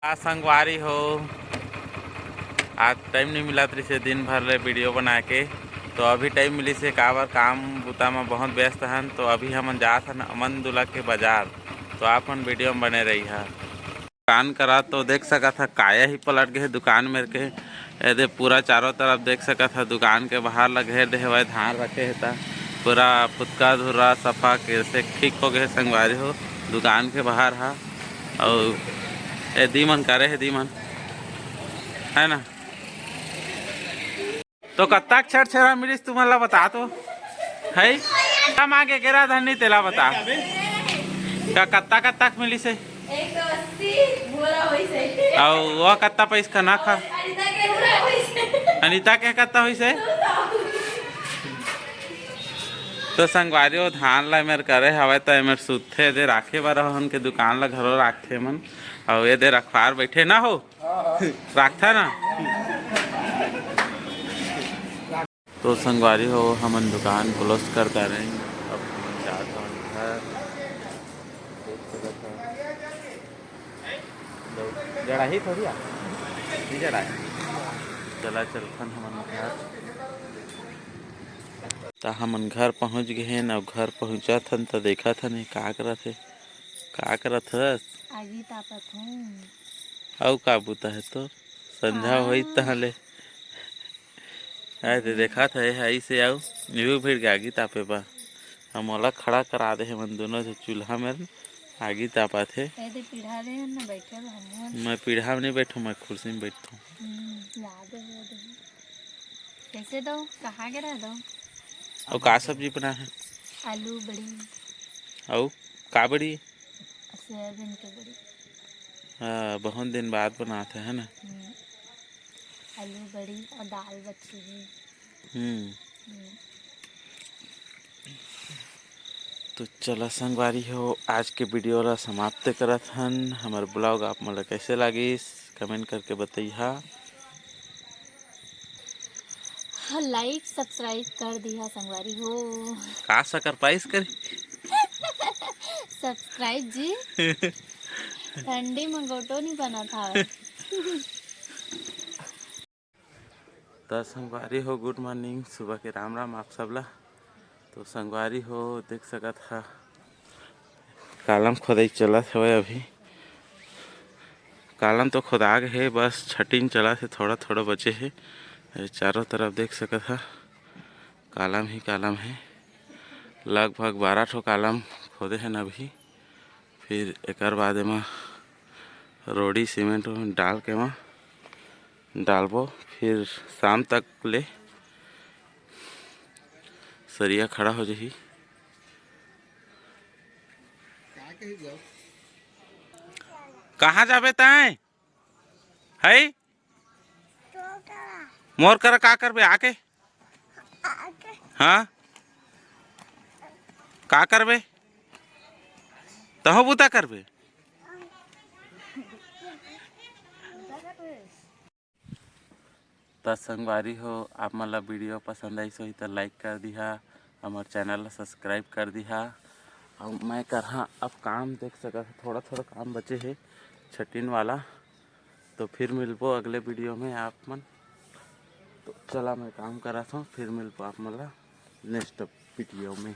संगवारी हो, आज टाइम नहीं मिला से दिन भर ले वीडियो बना के, तो अभी टाइम मिली से काबर काम बुता में बहुत व्यस्त हन। तो अभी हम जात हन अमन दुला के बाजार, तो आप मन वीडियो में बने रही है। दुकान करा तो देख सका था काया ही पलट गए दुकान मेरे के, यदि पूरा चारों तरफ देख सका था दुकान के बाहर ला घेर दे हुए धान रखे है, पूरा पुतका धुरा सफा कैसे ठीक हो गए संगवारी हो। दुकान के बाहर हा और ए दीमन करे है दीमन है ना। तो कत्ता छड़ छड़ा मिलिस तुम्हारा बता तो है हम आगे गिरा धनी तेला बता का कत्ता कत्ता मिलिस है और वो कत्ता पैसा का ना खा अनिता के कत्ता हुई से। तो संगवारी हो धान ला मेरे करे हवे तो मेरे सुथे दे राखे बार उनके दुकान ला घरों राखते मन और ये दे रखवार बैठे ना हो रखता ना। तो संगवारी हो हमन दुकान क्लोज करता रहे, अब हम जाता हूँ घर। जड़ा ही थोड़ी नहीं जड़ा चला चलथन हमन घर। तो हमन घर पहुँच गए हैं अब घर पहुँचा थन तो देखा था नहीं का करत है का करत हस आगी तापत हूँ और का बुता है तो संझा होई तहले ऐसे देखा था ऐसे आओ न्यू भीड़ के आगी तापे बा हम ओला खड़ा करा दे मन दोनों से चूल्हा में आगी तापा थे। मैं पीढ़ा में नहीं बैठू मैं कुर्सी में बैठता हूँ। कैसे दो कहाँ गिरा दो और का सब्जी बना है आलू बड़ी और का बड़ी सोयाबीन के बड़ी। हाँ बहुत दिन बाद बनाते है ना। आलू बड़ी और दाल बची है। तो चला संगवारी हो आज के वीडियो ला समाप्त करत हन। हमार ब्लॉग आप मन कैसे लागिस कमेंट करके बताइहा। लाइक सब्सक्राइब कर दिया संगवारी हो का सकर पाइस कर सब्सक्राइब जी ठंडी में गोटो नहीं बना था। तो संगवारी हो गुड मॉर्निंग सुबह के राम राम आप सबला। तो संगवारी हो देख सका था कालम खोदाई चला है अभी कालम तो खुदा गए है बस छटिन चला है थोड़ा थोड़ा बचे है चारों तरफ देख सका था कालम ही कालम है लगभग 12 ठो कालम खोदे हैं अभी। फिर एक बाद में रोड़ी सीमेंट डाल के वहाँ डालबो फिर शाम तक ले सरिया खड़ा हो जाही। कहाँ जाबे तय है मोर कर का करबे आके हाँ का करबे तहो बुता करबे। तो संगवारी हो आप मन ला वीडियो पसंद आई सो तो लाइक कर दिहा हमारे चैनल ला सब्सक्राइब कर दिहा। और मैं करहा अब काम देख सका थोड़ा थोड़ा काम बचे है छटिन वाला। तो फिर मिलबो अगले वीडियो में आप मन। तो चला मैं काम करा था फिर मिलबो आप मन ला नेक्स्ट वीडियो में।